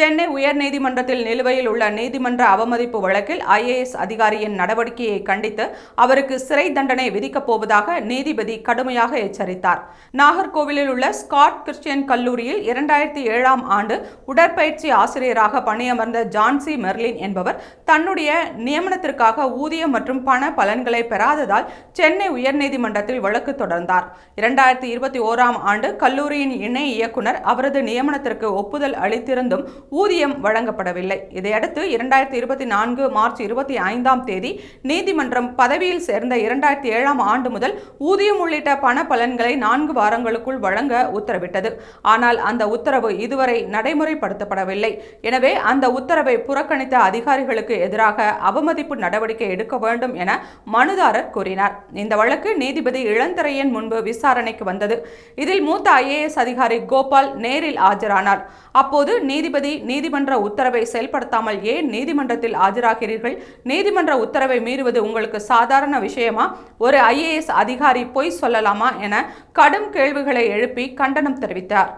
சென்னை உயர்நீதிமன்றத்தில் நிலுவையில் உள்ள நீதிமன்ற அவமதிப்பு வழக்கில் IAS அதிகாரியின் நடவடிக்கையை கண்டித்து அவருக்கு சிறை தண்டனை விதிக்கப் போவதாக நீதிபதி கடுமையாக எச்சரித்தார். நாகர்கோவிலில் உள்ள ஸ்காட் கிறிஸ்டியன் கல்லூரியில் 2007ஆம் ஆண்டு உடற்பயிற்சி ஆசிரியராக பணியமர்ந்த ஜான்சி மெர்லின் என்பவர் தன்னுடைய நியமனத்திற்காக ஊதியம் மற்றும் பண பலன்களை பெறாததால் சென்னை உயர்நீதிமன்றத்தில் வழக்கு தொடர்ந்தார். 2021ஆம் ஆண்டு கல்லூரியின் இணை இயக்குனர் அவரது நியமனத்திற்கு ஒப்புதல் அளித்திருந்தும் ஊதியம் வழங்கப்படவில்லை. இதையடுத்து 2024 மார்ச் 25ஆம் தேதி நீதிமன்றம் பதவியில் சேர்ந்த 2007ஆம் ஆண்டு முதல் ஊதியம் உள்ளிட்ட பண பலன்களை 4 வாரங்களுக்குள் வழங்க உத்தரவிட்டது. ஆனால் அந்த உத்தரவு இதுவரை நடைமுறைப்படுத்தப்படவில்லை. எனவே அந்த உத்தரவை புறக்கணித்த அதிகாரிகளுக்கு எதிராக அவமதிப்பு நடவடிக்கை எடுக்க வேண்டும் என மனுதாரர் கூறினார். இந்த வழக்கு நீதிபதி இளந்திரையன் முன்பு விசாரணைக்கு வந்தது. இதில் மூத்த IAS அதிகாரி கோபால் நேரில் ஆஜரானார். அப்போது நீதிபதி நீதிமன்ற உத்தரவை செயல்படுத்தாமல் ஏன் நீதிமன்றத்தில் ஆஜராகிறீர்கள்? நீதிமன்ற உத்தரவை மீறுவது உங்களுக்கு சாதாரண விஷயமா? ஒரு IAS அதிகாரி பொய் சொல்லலாமா என கடும் கேள்விகளை எழுப்பி கண்டனம் தெரிவித்தார்.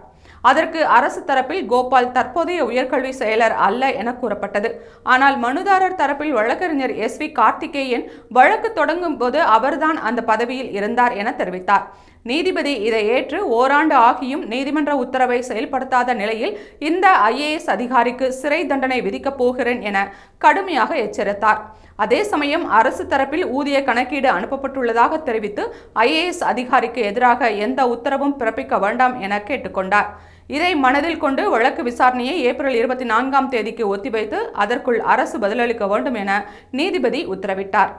அதற்கு அரசு தரப்பில் கோபால் தற்போதைய உயர்கல்வி செயலர் அல்ல என கூறப்பட்டது. ஆனால் மனுதாரர் தரப்பில் வழக்கறிஞர் SV கார்த்திகேயன் வழக்கு தொடங்கும் போது அவர்தான் அந்த பதவியில் இருந்தார் என தெரிவித்தார். நீதிபதி இதை ஏற்று ஓராண்டு ஆகியும் நீதிமன்ற உத்தரவை செயல்படுத்தாத நிலையில் இந்த IAS அதிகாரிக்கு சிறை தண்டனை விதிக்கப் போகிறேன் என கடுமையாக எச்சரித்தார். அதே சமயம் அரசு தரப்பில் ஊதிய கணக்கீடு அனுப்பப்பட்டுள்ளதாக தெரிவித்து IAS அதிகாரிக்கு எதிராக எந்த உத்தரவும் பிறப்பிக்க வேண்டாம் என கேட்டுக்கொண்டார். இதை மனதில் கொண்டு வழக்கு விசாரணையை ஏப்ரல் 24ஆம் தேதிக்கு ஒத்திவைத்து அதற்குள் அரசு பதிலளிக்க வேண்டும் என நீதிபதி உத்தரவிட்டார்.